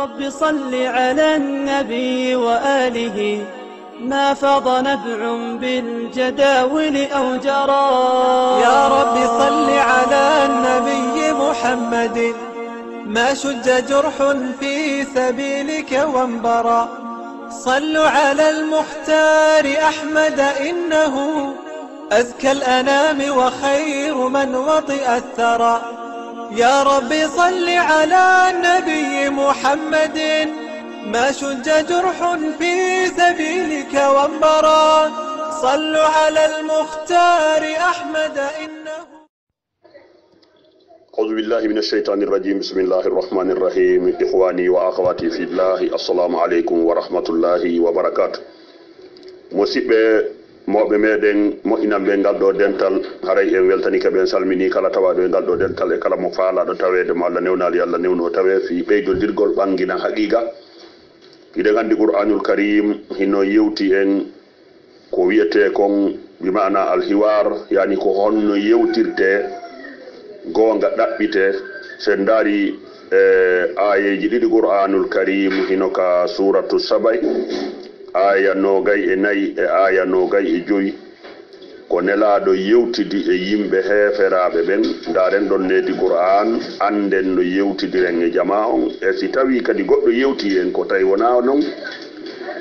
رب صل على النبي وآله ما فاض نبع بالجداول أو جرى. يا رب صل على النبي محمد ما شج جرح في سبيلك وانبرى. صلوا على المختار أحمد إنه أزكى الأنام وخير من وطئ الثرى. يا رب صل على النبي محمد ما شج جرح في سبيلك وانبرى. صلوا على المختار أحمد إنه. أعوذ بالله من الشيطان الرجيم. بسم الله الرحمن الرحيم. إخواني وأخواتي في الله، السلام عليكم ورحمة الله وبركاته. مسيبة moɓe meɗen moƴƴinanɓe ngal ɗo dental haray en weltani ka ɓen salmini kala tawaɗo e ngal ɗo dental e kala mo faalaɗo tawede mo Allah newnali Allah newno tawe fi ɓeydodirgol ɓangina haqiqa. iɗen andi qur'anul karim hino yewti en ko wiyete kon bimana alhiwar, yani ko honno yewtirte gonga ɗaɓɓite. sen daari ayeji ɗiɗi qur'anul karim hino ka suratu sabay aya nogay e nayi e aya nogay e joyi ko nelaɗo yewtidi e yimɓe heferaɓe ɓen. daren ɗon nedi qur'an anden no yewtidiren e jama on, e si tawi kadi goɗɗo yewti en ko tawi wona noon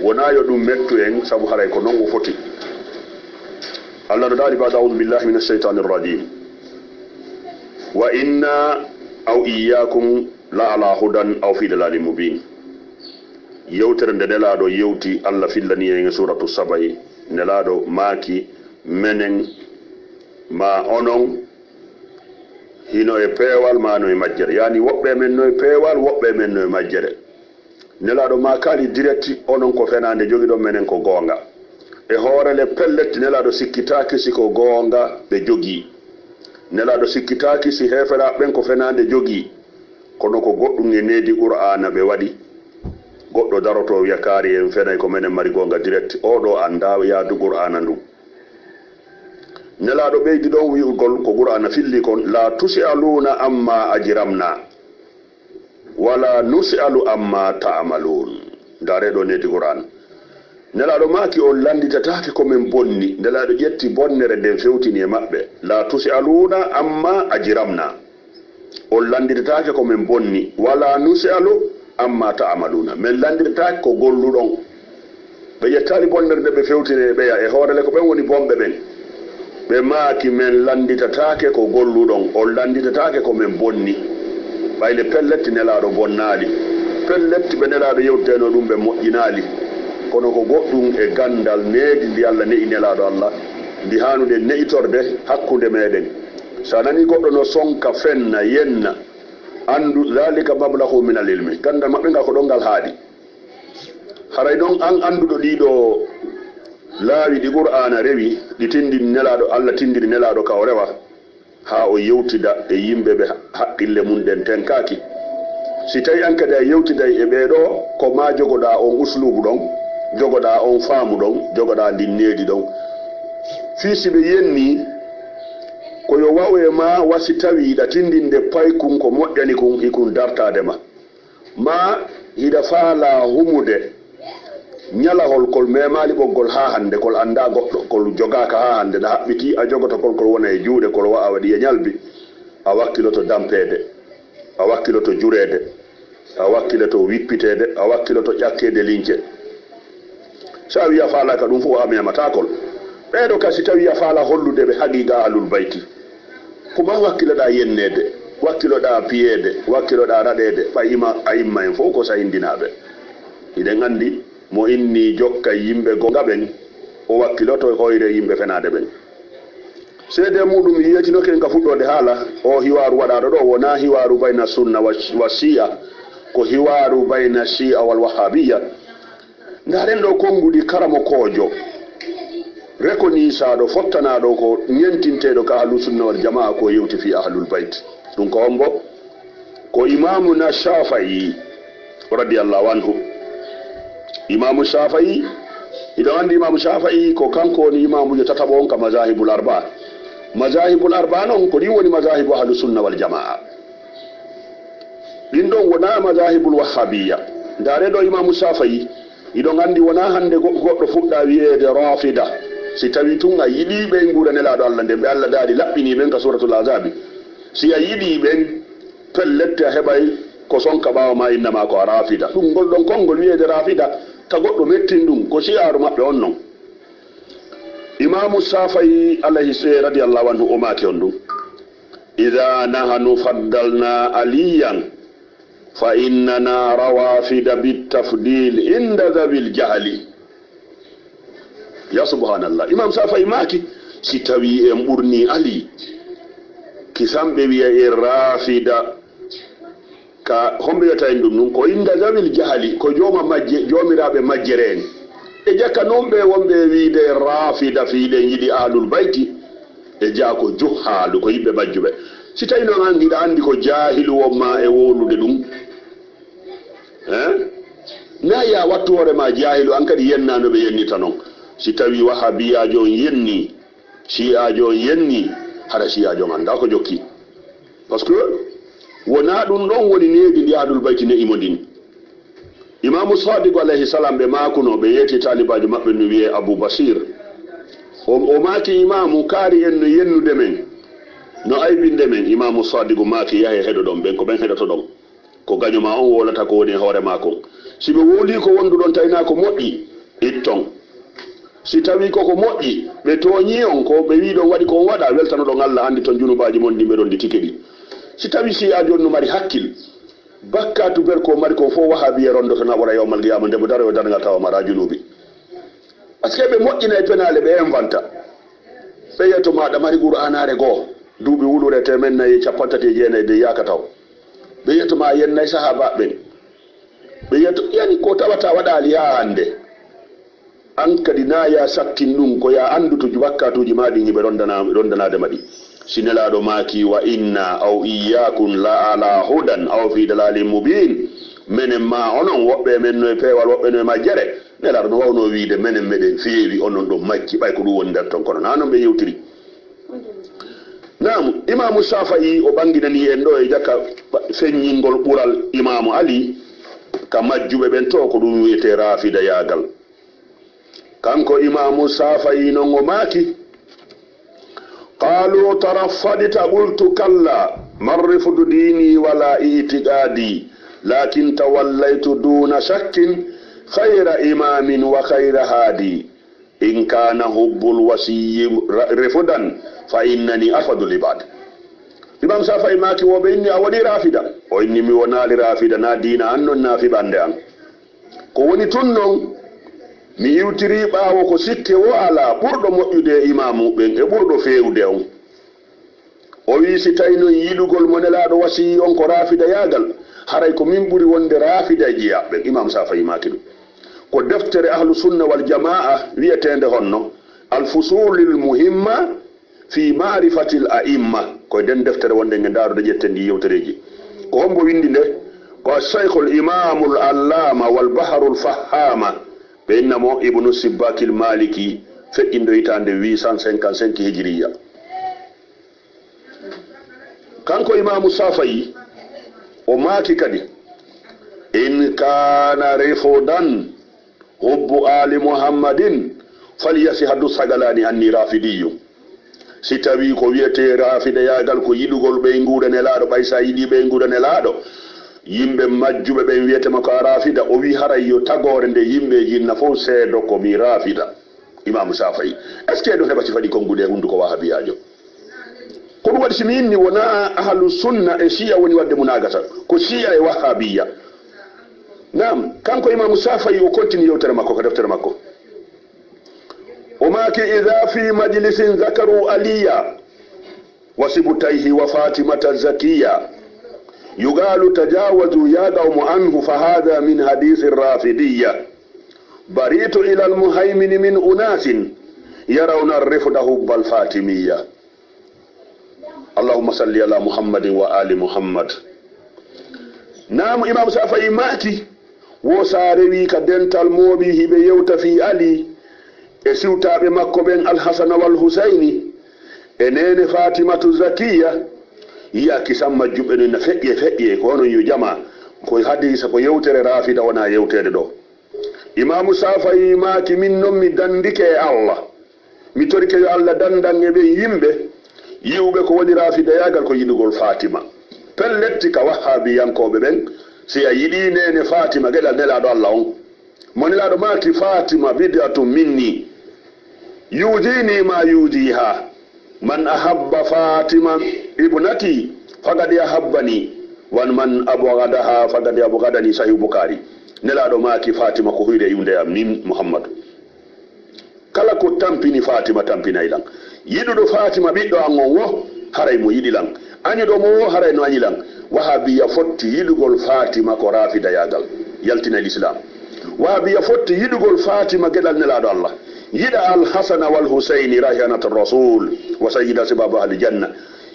wona yo ɗum mettu en, saabu haray ko noon o foti. allah no daali bada aoudu billahi min alcheytani irrajim wa inna aw iyakum la ala hudan aw fi dalalin mubin. yewtere nde nelaɗo yewti allah fillani en e suratu sabay, nelaɗo maaki menen ma onon hino e peewal ma no e majjere, yani woɓɓe men no e peewal woɓɓe men no e majjere. nelaɗo makali direct onon ko fenande jogiɗon menen ko goonga e hoorele pelletti. nelaɗo sikkitaki siko goonga ɓe jogii, nelaɗo sikkitaki si heferaɓe ɓen ko fenande jogii, kono ko goɗɗum e needi qur'ana ɓe waɗi. goɗɗo daroto wiya kaari en fenay ko menen mari gonga direct, oɗo anda yaadu qur'ana ndu. nelaɗo ɓeydi ɗon wi'ugol ko qur'ana filli kon la tusaluna amma ajramna wala nusalu amma ta'malun. dareɗo nedi qur'an nelaɗo maaki on landitatake komin bonni. nelaɗo ƴetti bonnere nden fewtini e maɓɓe. la tusaluna amma ajramna, on landitatake komin bonni. wala nusalu amma ta'maluna, men landirtaki ko golluɗon. ɓe ƴettali bonnere nde ɓe fewtine ɓeya e hoorele ko ɓen woni bomɓe ɓen. ɓe maaki men landitatake ko golluɗon, on landitatake ko men bonni. ɓayde pelletti nelaɗo bonnaali, pelletti ɓe nelaɗo yewteno ɗum ɓe moƴƴinaali. kono ko goɗɗum e gandal needi ndi allah ne'i nelaɗo allah ndi hanude ne'itorde hakkude meɗen. sa nani goɗɗo no sonka fenna yenna andu zalika mablahu min al ilmi, gandal maɓɓe ngal ko ɗon ngal haaɗi. haray ɗon an anduɗo ɗiɗo laawi ɗi qur'ana rewi ɗi tindini nelaɗo allah tindini nelaɗo ka o rewa ha o yewtida e yimɓe ɓe haqqille mum ɗen tenkaki. si tawi an kadi a yewtiday e ɓeɗo ko ma jogoɗa on uslubu ɗon, jogoɗa on faamu ɗon, jogoɗa ndin needi ɗon. fii si ɓe yenni koyo wawe ma wasi tawi hiɗa tindinde paykun ko moƴƴani kun hikun dartade ma hiɗa faala humude ñalahol kol memali ɓoggol ha hande kol anda goɗɗo kol jogaka ha hande ɗa haɓɓiti a jogoto kol wona e juuɗe kol wa'a waɗi e ñalbi. a wakkiloto dampede, a wakkiloto jurede, a wakkiloto wippitede, a wakkiloto ƴakkede lince. sa wiya faala ka ɗum fof a mematakol. ɓeɗo kasi tawi a faala hollude ɓe haqiqa alul bayti, koma wakkiloɗa yennede, wakkiloɗa piyede, wakkiloɗa raɗede. ɓayima a imma en fof ko sayindinaɓe. iɗen andi mo inni jokka yimɓe gonga ɓen o wakkiloto hoyre yimɓe fenade ɓen. seede muɗum yiyetinoke nga fuɗɗode haala o hiwaru waɗaɗo ɗo wona hiwaru bayna sunna wa shia, ko hiwaru bayna shia wal wahabiya. ndaren ɗo konngudi karamo kojo rekonisaɗo fottanaɗo ko ñentinteɗo ka ahlu sunna wal jamaa ko yewti fi ahlul bayt. ɗum ko hombo ko imamuna shafa'i radiyallahu anhu. imamu shafa'i, iɗo andi imamu shafa'i ko kanko woni imamujo tataɓo on ka mazahibul arba. mazahibul arba noon ko ɗin woni mazahibu ahlu sunna wal jamaa. ɗin ɗon wona madahibul wahhabiya ndareɗo imamu Shafi'i iɗon andi wona hande goɗɗo fuɗɗa wiyeede rafida si tawi tun a yiɗi ɓen guura nelaɗo Allah nden ɓe Allah daari laɓɓini ɓen ka suratul azabi si a yiɗi ɓen pellette a heɓay ko sonka ɓawa ma innama ko a rafida ɗum ngol ɗon konngol wiyeede rafida ta goɗɗo mettin ɗum ko shi'aru maɓɓe on non imamu Shafi'i alayhi radiyallahu anhu o maaki on ɗum idha nahanu faddalna aliyan fa innana rawafida bitafdil inda dhabil jahli ya subhanallah imam Shafi'i maaki si tawi en ɓurni ali kisamɓe wiya e rafida ka homɓe wiyata en ɗum nun ko inda dhabil jahli ko jomiraɓe majjere en e jakka noon ɓe wonɓe wiide rafida fiiɗen yiɗi alul bayti e jaa ko juhaalu ko yimɓe majjuɓe si tawi noon an hiɗa andi ko jahilu wonma e wolude ɗum na ya wattu hoorema jahilu an kadi yennano ɓe yennita noon si tawi wahabiyajo on yenni shi'ajo on yenni haɗa shi'ajo on anda ko jokki par ce que wona ɗum ɗon woni needi ndi ahlul bayti ne imo ndin imamu Sadiq alayhi salam ɓe makuno ɓe yeeti talibajo maɓɓe no wiye Abou Basir o maaki imamu kaari en no yennude men no aybinde men imamu Sadiq maaki yahe heɗo ɗon ɓen ko ɓen heɗoto ɗon ko gañoma on wolata ko woni hoore makon si ɓe woli ko wonduɗon tawina ko moƴƴi itton si tawi koko moƴƴi ɓe tooñi on ko ɓe wi ɗon waɗi kon waɗa weltanoɗon Allah andi toon junubaji mon ɗimɓe ɗon ndi tike ɗi si tawi si a joni no mari hakkil bakkatu ber ko mari ko fo wahabiye rondoto naɓora yawmal qiyama nde mo daroyo dargal tawa mara junubi par ce que ɓe moƴƴina e penale ɓe inventa ɓe yetto maɗa mari qur'anare goo duuɓi wulure temen nayyi capantati e jeenayyi de yaka taw ɓe yettoma yennayyi sahaba ɓen ɓe yetto yani ko tawata waɗali ha hande an kadi na ya sakkin ɗum ko ya anduto wakkatuji maɗi hiɓe rondanade maɗi sinelaɗo maaki wa inna aw iyyakum la ala hudan aw fi dalalin mubin menen ma onon woɓɓe men no e peewal woɓɓe no e majjere nelaɗo no wawno wiide menen meɗen feewi onon ɗo majji ɓay ko ɗum woni nder ton kono na noon ɓe yewtiri nam imamu Shafi'i o ɓanginani en ɗo e jakka feññingol ɓural imamu Ali ka majjuɓe ɓen to ko ɗum wiyete rafida yagal kanko imamu Shafi'i non o maaki qalu taraffadita qultu kalla marrifudu dini wala itiqadi lakin tawallaytu duna shakkin khayra imamin wa khayra hadi in kana hubbul wasiyyi rifudan fa innani afadul ibad imam Shafi'i maaki woɓe inni a waɗi rafida o inni mi wonali rafida na dina an non nafi ɓande an ko woni tun non mi iwtiri ɓaawo ko sikke wo ala ɓurɗo moƴƴude e imamu ɓen e ɓurɗo fewde on o wi si tawi noon yiɗugol mo nelaɗo wasiyi on ko rafida yagal haray ko min ɓuri wonde rafida e jeyaɓɓen imam Shafi'i maaki ɗum ko deftere ahlu sunna wal jamaa wiyetende honno al fusulil muhimma fi marifatil a'imma koye nden deftere wonde nge daarude ƴette ndi yewtereji ko hombo windi nde ko cheikhul imamul allama wal baharul fahama ɓe innamo ibnu sibbakil maliki feƴƴindo hitande 855 hijriya kanko imamu Shafi'i o maaki kadi in kana rifudan hubbu ali muhammadin falyasi haddu sagalani anni rafidiyu si tawi ko wiyete rafida yagal ko yiɗugol ɓe nguura nelaɗo ɓay sa yiɗi ɓe nguura nelaɗo yimɓe majjuɓe ɓen wiyetema ko a rafida o wi haray yo tagore nde yimɓeji inna fof seedo ko mi rafida imamu Shafi'i est ce que ɗo heɓati faɗi kongude hunduko wahabiyajo ko ɗum waɗi simi inni wona ahlu sunna e shi'a woni wadde munagata ko shi'a e wahabiya nam kanko imamu Shafi'i o continue yewtere makko ko deftere makko o maaki idha fi majlisin zakaru aliya wa sibutayhi wa fatimata zakiya yuqalu tajawazu ya qawmu anhu fahadha min hadith ar-rafidiyya baritu ila al-muhaymin min unasin yarawna ar-rifda hubba al-fatimiyya allahumma salli ala muhammadin wa ali muhammad nam imam Shafi'i maaki wo saare wi ka dental mooɓi hiɓe yewta fi ali e siwtaɓe makko ɓen alhasana wal husayni e nene fatimatu zakiya yiya kisam majjumɓe no na feƴƴe ko hono yo jama ko hadisa ko yewtere rafida wona yewtede ɗo. Imamu Safayi maaki min noon mi dandike e Allah mi torike yo Allah dandan e ɓe yimɓe yiwɓe ko woni rafidayagal ko yiɗugol Fatima pelletti ka wahhabiyankoɓe ɓen si a yiɗi nene Fatima geɗal nelaɗo Allah on mo nelaɗo maaki Fatima bid'atu minni yudini ma yudiha man ahabba Fatima ibnati faqad ahabbani wan man abghadaha faqad abghadani. Sahih Bukhari. Nelaɗo maaki Fatima ko huyde yunde am min Muhammadu kala ko tampini Fatima tampinaylan yiɗuɗo Fatima ɓiɗɗo an on wo haray mo yiɗilan añuɗo mo wo haray no añilan. Wahabiya fotti yiɗugol Fatima ko rafidayagal yaltina l'islam. Wahabiya fotti yiɗugol Fatima geɗal nelaɗo Allah yiɗa al-Hasana wal Husaini rahianatu rasul wa sayyida sibabu aljanna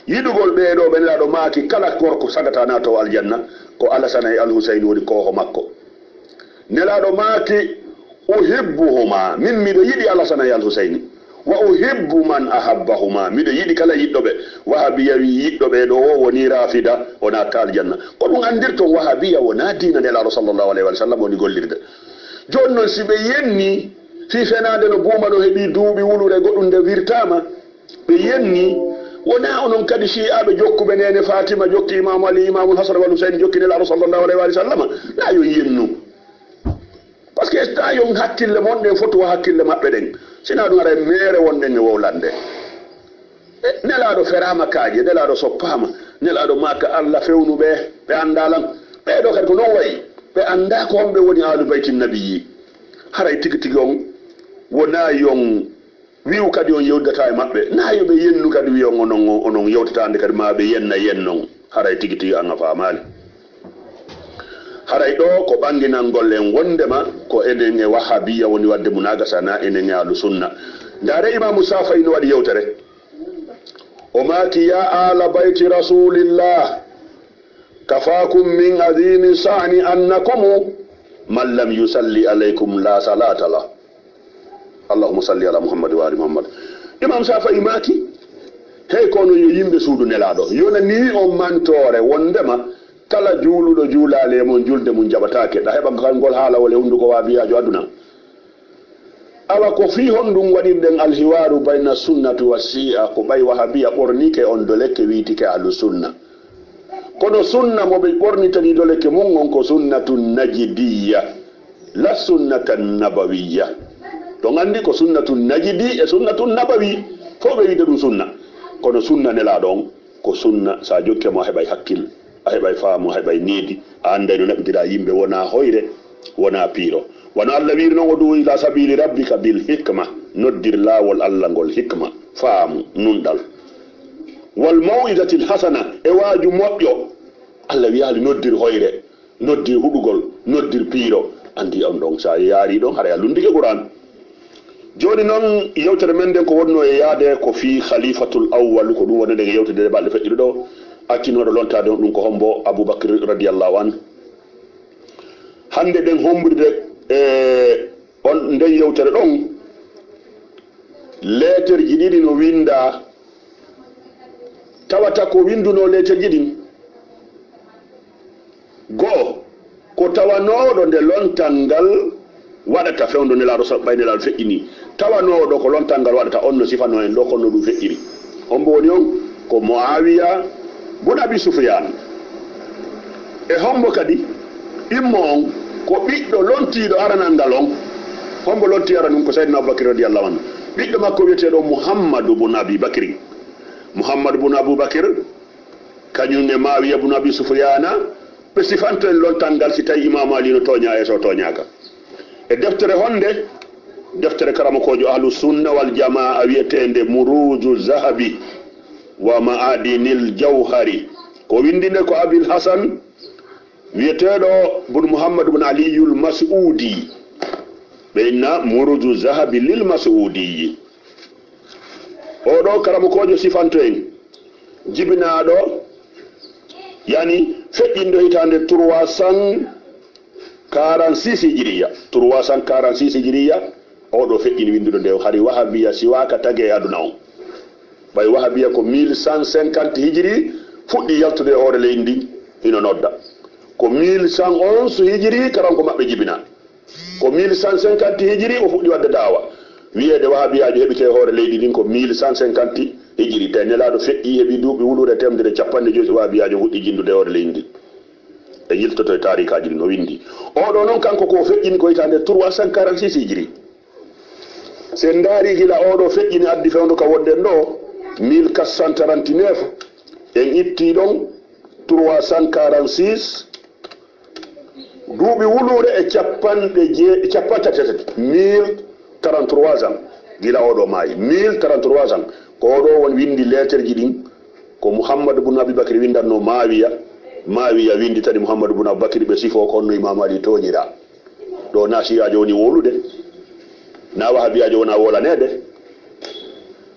yiɗugol ɓeɗo ɓe nelaɗo maaki kala gorko sagata nato aljanna ko Al-Hasana e al-Husaini woni koho makko. Nelaɗo maaki uhibbuhuma min miɗo yiɗi Al-Hasana e al-Husaini wa uhibbu man ahabbahuma miɗo yiɗi kala yiɗɗoɓe. Wahabiya wi yiɗɗoɓe ɗo o woni rafida o natta aljanna ko ɗum andirton wahabiya wona dina nelaɗo sallllahu alayhi wa sallam woni gollirde. Joni noon si ɓe yenni fi fenade no buuma ɗo heeɓi duuɓi wulure goɗɗum nde wirtama ɓe yenni wona onon kadi shi'aɓe jokkuɓe nene Fatima jokki Imamu Ali Imamul Hasan wal Husaini jokki nelaɗo sallllahu alayhi wa sallam na yo yennu par ce que ta yon hakkille mon ɗen fotuwa hakkille maɓɓe ɗen sina ɗum ara mere wonɗen e wowlande nelaɗo ferama kaaje nelaɗo soppama nelaɗo maka Allah fewnuɓe ɓe andalan ɓeɗo kadi ko non wayi ɓe anda ko homɓe woni alu bayti nabiyyi haray tigi tigi on wona yon wiw kadi on yewdata e maɓɓe na yoɓe yennu kadi wi on onon yewtatande kadi ma ɓe yenna yennon haray tigi tigi an a famali. Haray ɗo ko ɓanginan gollen wondema ko enen e wahabiya woni wadde munagasa na enen e ahlu sunna. Ndare Imamu Safayi no waɗi yewtere o maaki ya ala bayti rasulillah kafakum min adimi sani annakum man lam yusalli alaykum la salata la. Allahumma salli ala Muhammad wa ali Muhammad. Imam Safayi maaki hey kono yo yimɓe suudu nelaɗo yona ni on mantore wondema kala juuluɗo juulale mon julde mum jaɓatake ɗa heɓa kangol haala wole hunduko wahabiyajo aduna awa ko fi honɗum waɗirɗen alhiwaru bayna sunnatu wa shi'a ko ɓay wahabiya ɓornike on dolekke wiitike ahlu sunna kono sunna moɓe ɓornitani dolekke mum on ko sunnatu najidiya la sunnata nabawiya to gandi ko sunnatu najidi e sunnatu nabawi fo ɓe wiide ɗum sunna kono sunna nelaɗo on ko sunna sa jokke mo heɓay hakkille a heɓay faamu a heɓay needi a anday no naɓitira yimɓe wona hoyre wona piiro wono Allah wiiri noon o du ila sabili rabbika bil hikma noddir laawol Allah ngol hikma faamu nunɗal wal mawidati l hasana e waaju moƴƴo Allah wiyaali noddir hoyre noddir huɗugol noddir piiro andi on ɗon sa yaari ɗon haɗa lundike Qur'an. Joni noon yewtere men nden ko wonno e yaade ko fi khalifatul awwal ko ɗum wonde nde yewtede balɗe feƴƴiɗo ɗo akkinoɗo lontade on ɗum ko hombo Aboubacry radiallahu an hande ɗen hombride e on nden yewtere ɗon lettere ji ɗiɗi no winda tawata ko winduno lettere ji ɗin go'o ko tawanoɗo nde lontal ngal waɗata fewndo nelaɗo ɓay nelaɗo feƴƴini tawanoɗo ko lontal ngal waɗata on no sifano en ɗo konno ɗum feƴƴiri hombo woni on ko Muawiya bun Abi Sufyan e hombo kadi immo on ko ɓiɗɗo lontiɗo aranal ngal on hombo lonti ara ɗum ko Sayyidina Aboubacry radiyallahu anhu ɓiɗɗo makko wiyeteɗo Muhammadu bun Abi Bakri Muhammadu bun Aboubacry kañum e Muawiya bun Abi Sufyana ɓe sifanto en lontal ngal si tawi Imamu Ali no toña e so toñaka e deftere honde deftere karamakojo ahlu sunna wal jamaa wiyetende Muruju Zahabi wa ma'adinil jawhari ko windinde ko Abil Hasan wiyeteɗo bun Muhammad bun Aliyul Mas'udi ɓeyna Muruju Zahabi lil Mas'udi oɗo karamakojo sifanto en jibinaɗo yani feƴƴindo hitande 346 hijriya 346 hijriya oɗo feƴƴini windude nde hari wahabiya siwaka tagi e aduna on ɓay wahabiya ko 1150 hijri fuɗɗi yaltude e hoore leydi ndi ino nodda ko 1111 hijiri karan ko maɓɓe jibina ko 1150 hijiri o fuɗɗi wadde daawa wiyeede wahabiyaji heɓite hoore leydi ndin ko 1150 hijiri te nelaɗo feƴƴi heɓi duuɓi wulure temdere capanɗe joyi so wahabiyaji fuɗɗi jindude hoore leydi ndi e yiltoto e tarikaji ɗi no windi oɗo noon kanko ko feƴƴini ko hitande 346 hijiri sen daari gila oɗo feƴƴini addi fewndo ka wonɗen ɗo 1439 en itti ɗon 346 duuɓi wulure e capantatati 1033 ans gila oɗo maayi 1033 ans ko oɗo won windi lettre ji ɗin ko Muhammad ibn Abubakar windanno Maawiya windi tani Muhammad ibn Abubakar ɓe sifo ko onno Imam Ali toñira ɗo na shiyajo woni wolude na wahabiyajo wona wolanede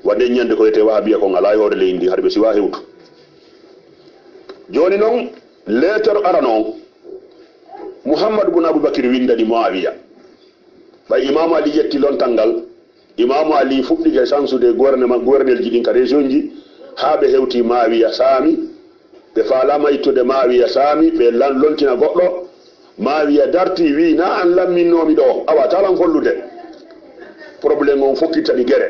wadde ñande ko yete wahabiya kon ala e hoore leydi haɗa ɓe siwa hewtu joni noon lettre arano on Muhammad ibn Abubakar windani Maawiya ɓay Imam Ali yetti lontal ngal Imam Ali fuɗɗike sansude gouvernel ji ɗin ka région ji ha ɓe hewti Maawiya saami ɓe falama ittude Maawiya saami ɓe lontina goɗɗo Maawiya darti wi na an lamminnomi ɗo awa talan follude probléme on fokkittani guere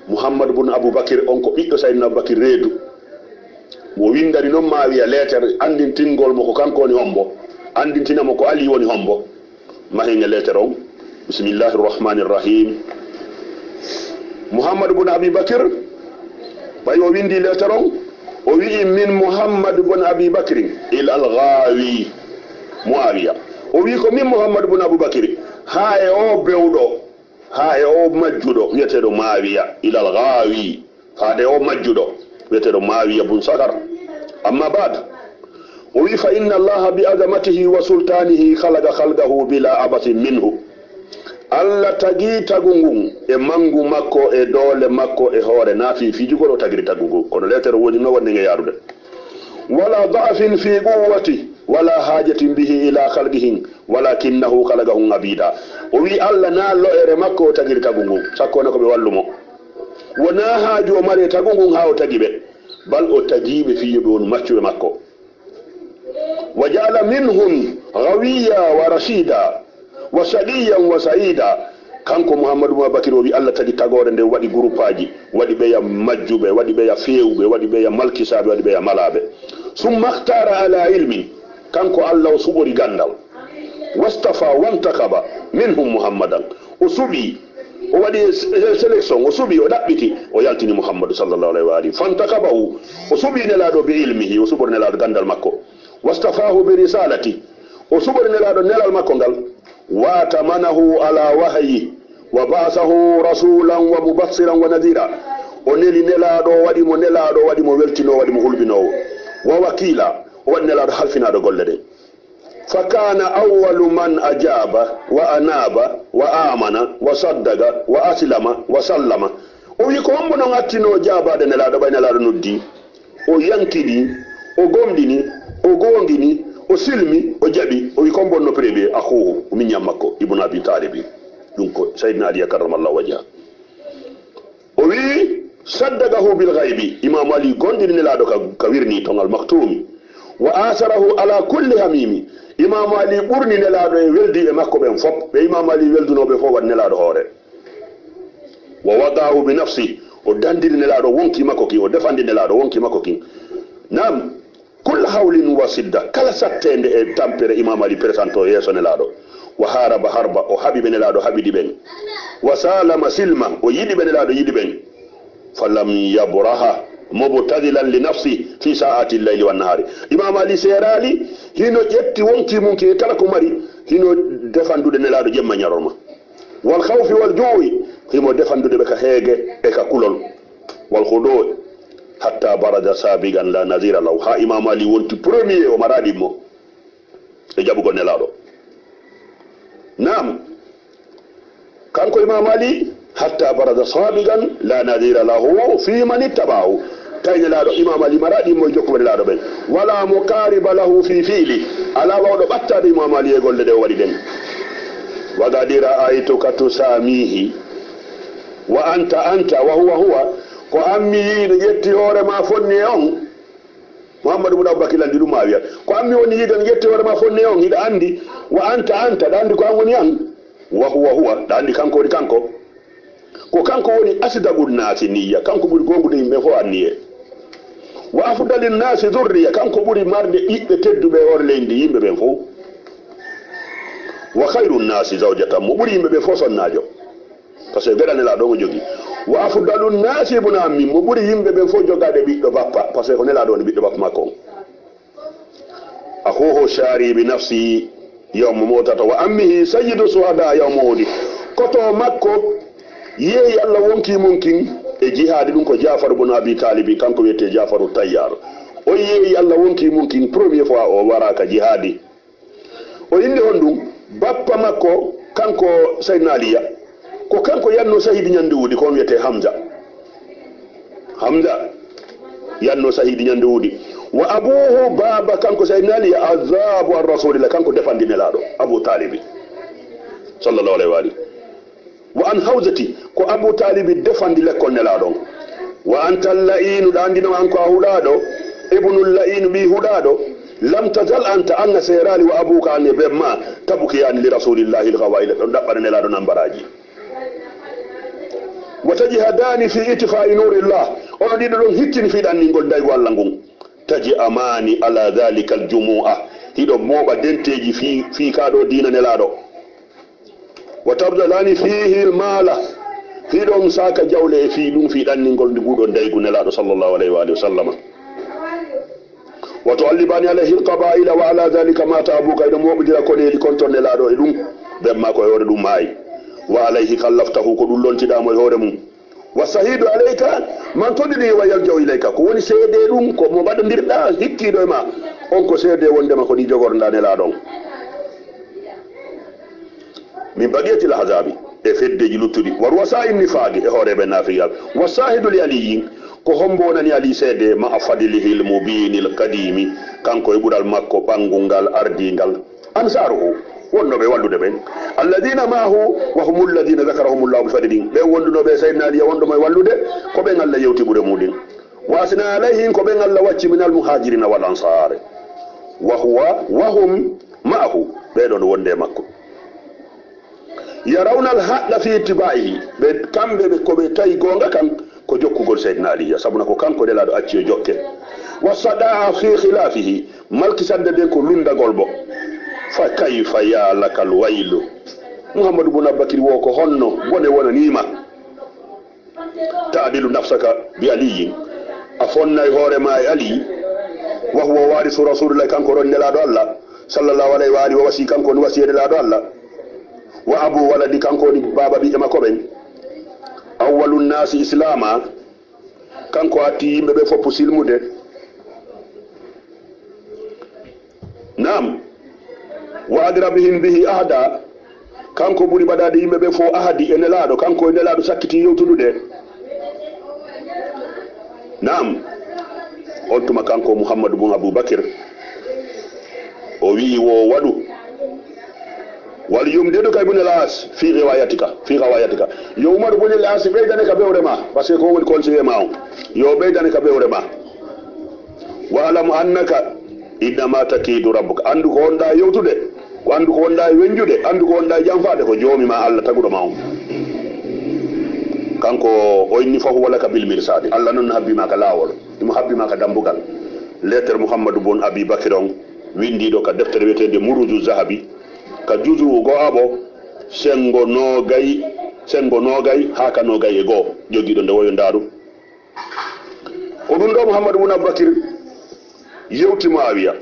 Muhammad ibn Abubakar on ko ɓiɗɗo Sayyidina Abubakar reedu mo windani noon Maawiya lettere andintingol mo ko kanko woni hombo andintinamo ko Ali woni hombo mahenge lettere on bismillahi rrahmani rrahim Muhammad ibn Abubakar ɓay o windi lettere on o wi'i min Muhammad ibn Abubakar ila al-ghawi Muawiya o wi ko min Muhammad ibn Abubakar ha e o bewɗo ha e o majjuɗo wiyeteɗo Maawiya ila al-ghawi haade o majjuɗo wiyeteɗo Maawiya bun Sakar amma bad o wi fa inna allaha bi azamatihi wa sultanihi khalaqa khalqahu bila abatin minhu Allah tagi tagu ngun e mangu makko e doole makko e hoore na fiijugo ɗo tagiri tagu ngu kono lettere woni no wonde nge yarude wala da'fin fi quwwati wala hajatin bihi ila khalqihin walakinnahu khalaqahum abida o wi Allah na lo'ere makko o tagiri tagu ngun sakkone ko ɓe wallumo wona haaju o mari tagu ngun ha o tagi ɓe bal o tagiɓe fiijuɓe won maccuɓe makko wa ja'ala minhum ghawiya wa rashida wa shadiyan wa saida kanko Muhammadu Abubakar o wi Allah tagi tagore nde waɗi groupe aji waɗi ɓeya majjuɓe waɗi ɓeya fewɓe waɗi ɓeya malkisaɓe waɗi ɓeya malaɓe summa ikhtara ala ilmin kanko Allah o suɓori gandal wastafa wantakaba minhum Muhammadan o suɓi o waɗi sélection o suɓi o ɗaɓɓiti o yaltini Muhammadu sallallahu alayhi wa alihi fantakabahu o suɓi nelaɗo bi ilmihi o suɓori nelaɗo gandal makko wastafahu bi risalati o suɓori nelaɗo nelal makko ngal watamanahu ala wahyi wa ba'athahu rasulan wa mubassiran wa nadira o neli nelaɗo waɗimo nelaɗo waɗimo weltino waɗimo hulɓinowo wa wakila o waɗi nelaɗo halfinaɗo golle ɗe fa kana awwalu man ajaba wa anaba wa amana wa saddaga wa aslama wa sallama o wi ko wonmo noon attino jabade nelaɗo ɓay nelaɗo noddi o yankiɗi o gomɗini o gongini o silmi o jaɓi o wi kon bonno prévé akhuhu o miñam makko ibnu abi talibi ɗum ko sayyidina ali karramallahu wajha o wi saddagahu bil ghaibi imam ali gondini nelaɗo ka wirni tongal maktumi wa asarahu ala kulli hamimi imam ali ɓurni nelaɗo e weldi e makko ɓen fop ɓe imam ali weldunoɓe fof waɗ nelaɗo hoore wa wadahu bi nafsi o dandiri nelaɗo wonki makko kin o defandi nelaɗo wonki makko kin nam kulla hawlin wa sidda kala sattende e tampere imam ali présente o yeeso nelaɗo wa haraba harba o haɓiɓe nelaɗo haɓiɗi ɓen wa salama silma o yiɗi ɓe nelaɗo yiɗi ɓen falam yabraha mubtadilan li nafsi fi sa'ati llayli wan nahari imam ali serali hino ƴetti wonki mum ke kala ko mari hino defandude nelaɗo jemma ñaroma wal khawfi wal ju'i himo defandude ɓe ka heege e ka kulol wal khudu' hatta baraja sabigan la nazira law ha imam ali wonti premier o maraɗimmo e jaɓugol nelaɗo nam kanko imam ali hatta baraja sabigan la nazira lahu fi man ittabahu tawi nelaɗo imam ali maraɗimmo e jokkuɓe nelaɗo ɓen wala mukariba lahu fi fiili ala wawɗo ɓattade imam ali e golle ɗe o waɗi ɗen wagadira aytuka tusamihi wa anta wa huwa ko ammi yiiɗo ƴetti hoorema fonni e on muhammadu ibn abubakar landi ɗum mawiya ko ammi woni yigan yetti hoore ma fonne on hiɗa andi wa anta ɗa andi ko an woni an wa huwa ɗa andi kanko woni kanko ko kanko woni asdaqul nasi niya kanko ɓuri gongude yimɓe fof anniye wa afdalin nasi dhurriya kanko ɓuri marde ɓiɓɓe tedduɓe hoore leydi yimɓe ɓen fof wa khairu nasi zawjatan mo ɓuri yimɓe ɓe fof sonnajo par ce que beɗanelaɗo o jogui wa afdalu nasi ibn ammi mo ɓuri yimɓe ɓen fof jogade ɓiɗɗo bappa par ce que ko nelaɗo woni ɓiɗɗo bappa makko on akhuhu shari bi nafsi yawma motata wa ammihi sayyidu suhada yawma hudi koto makko yeeyi allah wonki mum kin e jihadi ɗum ko jafar ibn abi talibi kanko wiyete jafaru tayyar o yeeyi allah wonki mum kin premier fois o waraka jihadi o inde on ɗum bappa makko kanko saydna aliya ko kanko yanno sahidi ñande wuudi kon wiyete hamza yanno sahidi ñande wuudi wa abuhu baba kanko saydna aliya azabu an rasulillah kanko defandi nelaɗo abou talibi sallallahu alayhi wa alihi wa an hawzati ko abou talibi defandi lekkol nelaɗon wa anta llainu ɗa andino an ko a huɗaɗo ibnul lainu ɓi huɗaɗo lam tazal anta anga serali wa abuka anne ɓe ma tabuki yani li rasulillahi lgawaila ɗon ɗaɓɓana nelaɗo nambaraji wa tajihadani fi itifai nurillah ono ɗiɗo ɗon hittini fiɗanningol daygo allah ngun taji amani ala dhalika aljumua hiɗo mooɓa denteji fi kaɗo dina nelaɗo wa tabdalani fihi lmala fiɗon saka jawle e fi ɗum fiɗanningol ndi guɗon daygu nelaɗo sallllahu alayhi wa alihi wa sallama wa tuallibani alayhi lqabaila wa ala dhalika mata abuka eɗo moɓidira koneeli konton nelaɗo e ɗum ɓemma ko e hoore ɗum maayi wa alayhi kallaftahu ko ɗum lontiɗamo e hoore mum wa sahidu alayka man toɗiɗi wa yaljaw ilayka ko woni seede ɗum ko mo mbaɗodirɗa hikkiɗo e ma on ko seede wondema ko ɗi jogorɗa nelaɗon min baqiyatil ahzabi e feddeji luttuɗi war wasa'il nifaqi e hooreɓe nafigal wa sahidu li aliyin ko hombonani ali seede ma a fadilihil mubinil kadimi kanko e ɓural makko ɓangungal ardingal ansaruhu wonnoɓe wallude ɓen alladina maahu wa hum alladina zakarahumullahu bi fadlin ɓen wondunoɓe saydna aliya wonɗomo e wallude ko ɓen allah yewti ɓuure muɗin wasina alayhim ko ɓen allah wacci min almuhajirina wal ansare wa hum maahu ɓeɗon wonde makko yarawna alhaqqa fi itibaihi ɓe kamɓe ɓe koɓe tawi gonga kan ko jokkugol saydna aliya sabuna ko kanko nelaɗo acci e jokke wa sadaa fi khilafihi malki sadde nden ko lundagol bo fa kayfa ya lakal waylu muhammadu bun abbakir wo ko honno bone wonanima taadilu nafsaka bi aliyin a fonnay hoorema e ali wa huwa warisu rasulillahi kanko ron nelaɗo allah sallllahu alayhi wa alihi wa wasi kanko ni wasi e nelaɗo allah wa abu waladi kanko woni baba ɓiɓe makko ɓen awwalu nnasi islama kanko atti yimɓe ɓe foppu silmude nam wa adrabihim bihi ahda kanko ɓuri ɓaɗade yimɓe ɓe fo ahadi e nelaɗo kanko e nelaɗo sakkiti yewtudude nam on tuma kanko mouhammadou bun aboubacry o wi wo waɗu wal yumdidu ka ibn al-as fi riwayatika yo umar ibn al-as ɓeydane ka ɓewre ma par ce que ko woni conseiller ma on yo ɓeydane ka ɓewre ma wa alamu annaka innama takidu rabbuka andu ko wonɗa yewtude ko andu ko wonɗa wenjude andu ko wonɗa janfade ko joomi ma allah taguɗo ma on kanko o inni fahu walaka bil mirsadi allah noon habbimaka lawol imo habbimaka dambugal lettre mouhammadou bon abi bakir on windiɗo ka deftere wiyetede muruju zahabi ka juju go'abo sengo nogay ha ka nogay e goo jogiɗo nde woyo ndaɗum ko ɗum ɗo mouhammadou bon aboubacry yewti Muawiya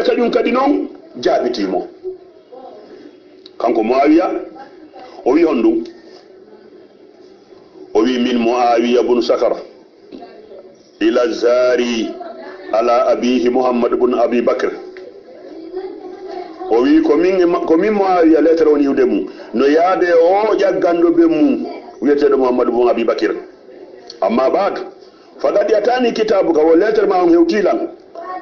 kañum kadi noon jaɓitimo kanko Muawiya o wi hon ɗum o wi min Muawiya bun sakar ila zari ala abihi Muhammad bun abi bakr o wi ko min Muawiya lettre woni yiwde mum no yaade o ƴagganɗo ɓe mum wiyeteɗo Muhammad bun abi bakr amma baad faqad yatani kitabuka wo lettre ma on hewtilan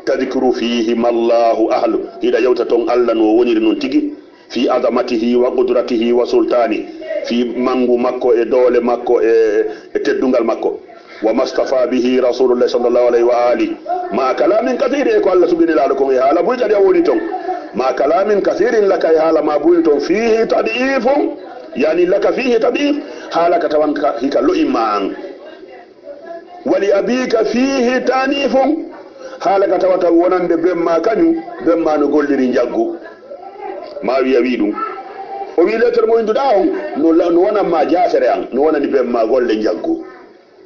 tadhkuru fihi mallahu ahlu hiɗa yewta toon allah no woniri noon tigi fi azamatihi wa qudratihi wa sultani fi mangu makko e doole makko e teddungal makko وما اصطفى به رسول الله صلى الله عليه وآله مع كلام كثير يقول الله سبحانه لكم يهالا بوجد يوليتم مع كلام كثير لك يهالا ما بوجدتم فيه تضعيف يعني لك فيه تضعيف حالك توانك هيك لئمان ولأبيك فيه تانيف حالك توانك ونند بما كانوا بما نقول لرنجاقو ما ويويدو o wi lettre mo indu daw no wona ma jaasere an no wona ni be ma golle jaggu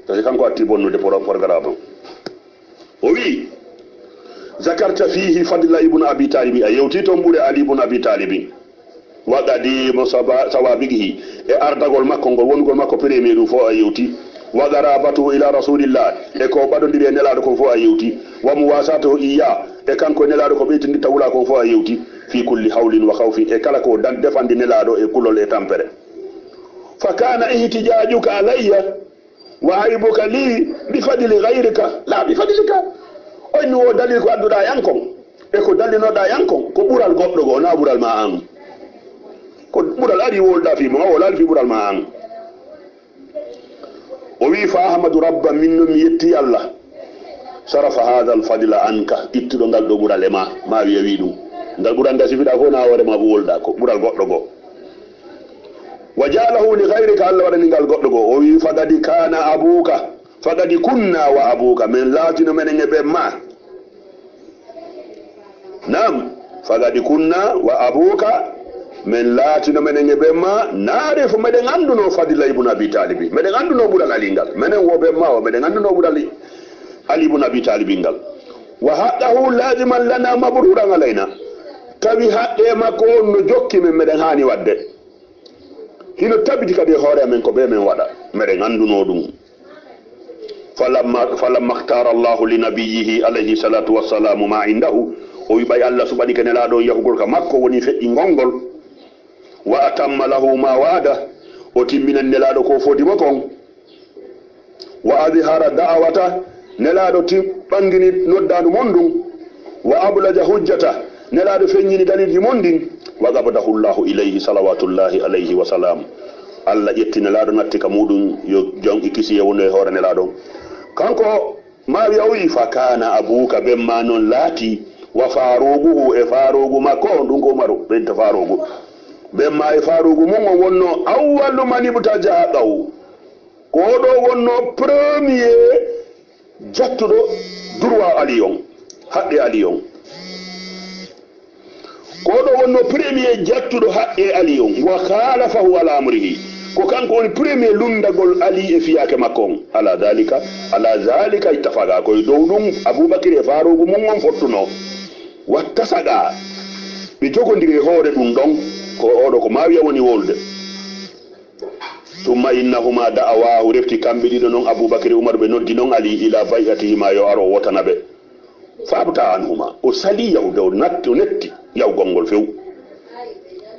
to kanko atti bonnude programme o wi zakarta fihi fadla ibn abi talib ayewti to mbure ali ibn abi talib wa qadi musaba sawabihi e ardagol makko ngol wongol makko premier du fo ayewti wa garabatu ila rasulillah e ko badondiri e nelaado ko fo ayewti wa muwasatu iya e kanko nelaado ko beyti ndi tawla ko fo ayewti fi kulli hawlin wa khawfin e kala ko dan defandi nelaado e kulol e tampere fa kana ihtijajuka alayya wa aibuka li bi fadli ghayrika la bi fadlika o ni o dalil ko adduda yankon e ko dalinoda yankon ko bural goddo go na bural ma an ko bural ari wolda fi mo wala fi bural ma an o wi fa ahmadu rabba minnum yetti allah sarafa hadha al fadla anka ittudo ngal do bural ma wi dum ngal bural da sifida ko na wore ma wolda ko bural goddo go wajalahu li ghayrika allah wala ngal goddo go o wi fagadi kana abuka fagadi kunna wa abuka min latino menen be ma nam fagadi kunna wa abuka min latino menen be ma naarifu meden anduno fadila ibn abi talib meden anduno bural ali ngal menen wo be ma o meden anduno bural ali ibn abi talib ngal wa hadahu laziman lana mabruran alaina tawi hadde makko no jokki men meden hani wadde hino tabiti kadi hoore men ko be men wada meden anduno dum falamma ikhtara Allah li nabiyhi alayhi salatu wassalamu ma indahu o yibay Allah subhanahu wa ta'ala do yahugol ka makko woni feddi ngongol wa atamma lahu ma wa'ada o timmina nelado ko fodi makon wa adhara da'wata nelado ti bangini noddanu mondum wa ablaja hujjata nelado fenyini dalilji mondin wa gabadahu Allah ilayhi salawatullahi alayhi wa salam Allah yetti nelado nattika mudum yo jon ikisi e wonde hoore nelado kanko ma wi'awi fa kana abuka bemma non lati wa faruguhu e farugu makko dum ko maru benta farugu bemma e farugu mon wonno awwalu man ibtaja qaw ko do wonno premier jattudo droit aliyon hadde aliyon ko do wonno premier jattudo hadde aliyon wa khalafahu ala amrihi ko kanko woni premier lundagol ali e fiyake makko ala zalika ittafaqa ko dow dum abubakar e farugu mon fottuno wattasaga be jogondiri hoore dum don ko odo ko mawiya woni wolde tumma innahuma da'awahu refti kambe dido non abubakar umar be noddi non ali ila bayatihi ma yo aro wotanabe fabta anhuma o sali yawdo natto netti yaw gongol few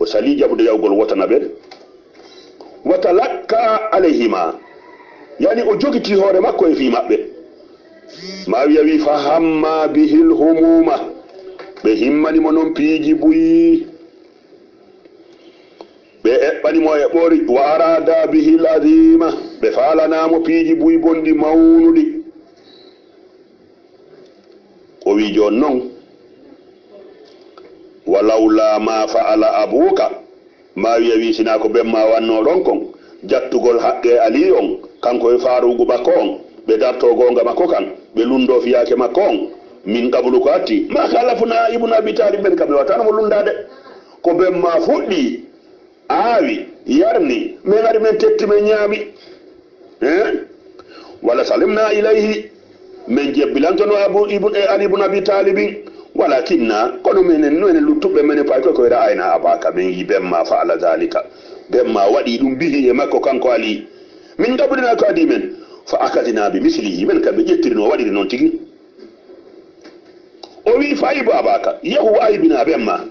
o sali jabude yawgol wotanabe watalakka alayhima yani o jogiti hoore makko e fi mabbe mawiya wi fahamma bihil humuma be himmani mo non piiji buyi be ebbani mo e bori wa arada bihi lazima be falana mo piiji buyi bondi mawnudi o wi jon non walawla ma fa'ala abuka ma wi sina ko bemma wanno don kon jattugol haqqe ali on kanko e farugo bakon be darto gonga makko kan be lundo fiyake makko min qablu ko atti ma khalafuna ibn abi talib ben kambe watana mo lundade ko bemma fuddi awi yarni men ari men tetti men nyami wala salimna ilayhi men jebbilantono abu ibn ali ibn abi talib walakinna kono menen noene lutube men pay ko ra ayna abaka men yibemma fa ala zalika bemma wadi dum bihi e makko kanko ali min dabudina ko adi men fa akadina bi mislihi men kambe jettirino wadi non tigi o wi faibu abaka yahu aibina bemma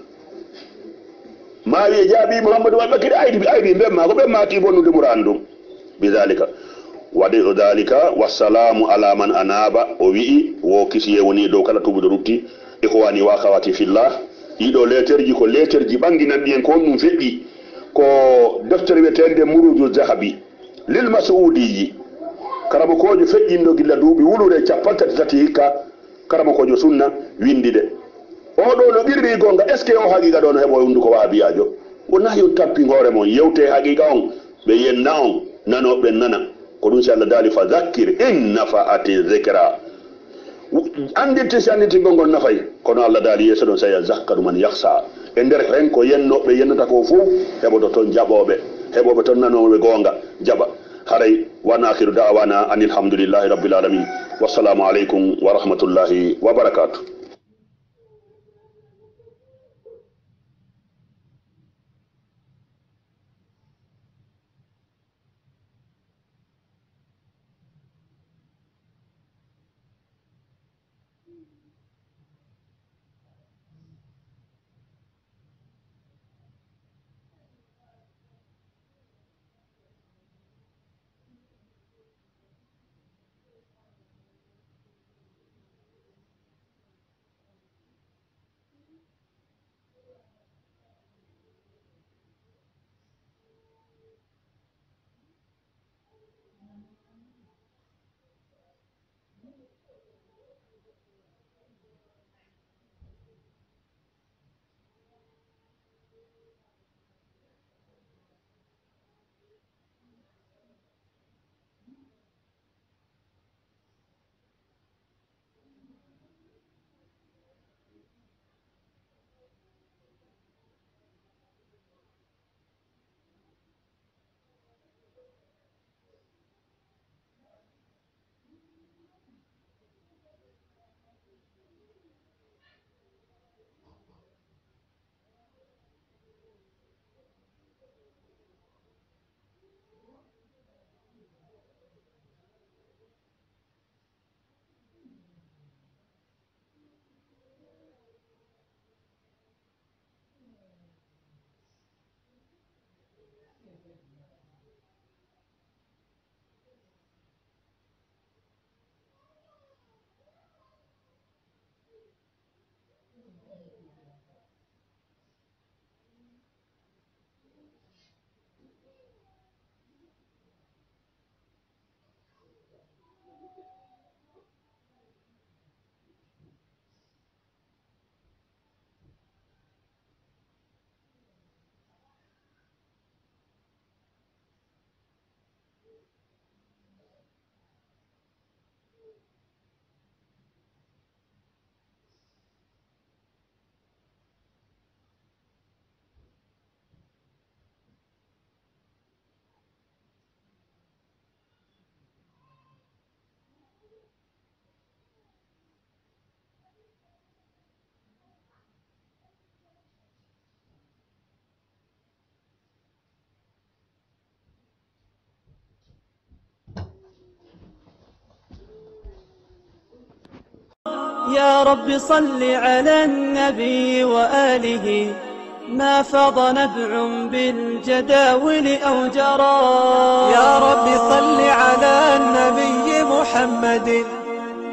ma wi jabi muhammadu wa bakir aibi bemma ko bemma ti bonnude murandum bizalika wadi dalika wassalamu ala man anaba o wi wo kisiye woni do kala tubudo rutti e ko wani wa khawati fillah ido letterji ko letterji banginandi en ko dum feddi ko deftere wetende muruju zahabi lil mas'udi karamo kojo feƴƴindo gilla duuɓi wulude capantati tati hikka karamo kojo sunna windi de o ɗo no ɓirri gonga est ce que o haqiqa ɗo no heɓo hunduko wahabiyajo wona yon tampi hoore mon yewte haqiqa on ɓe yenna on nanoɓe nana ko ɗum si Allah daali fa zakkir in nafaati zikra andirte si andirtigol ngol nafay kono Allah daali yeeso ɗon saya zakkaru man yahsa e nder hen ko yennoɓe yennata ko fof heɓoto toon jaɓoɓe heɓoɓe toon nanoɓe gonga jaɓa haray wan akhiru da'wana anil hamdulillahi rabbil alamin wassalamu aleykum wa rahmatullahi wa barakatuh. يا رب صل على النبي وآله ما فاض نبع بالجداول أو جرى. يا رب صل على النبي محمد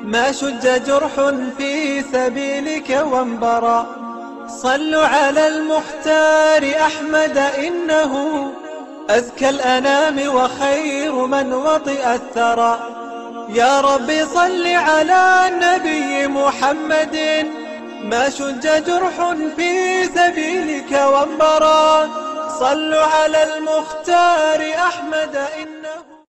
ما شج جرح في سبيلك وانبرى. صلوا على المختار أحمد إنه أزكى الأنام وخير من وطئ الثرى. يا رب صل على النبي محمد ما شج جرح في سبيلك وانبرى. صلوا على المختار أحمد إنه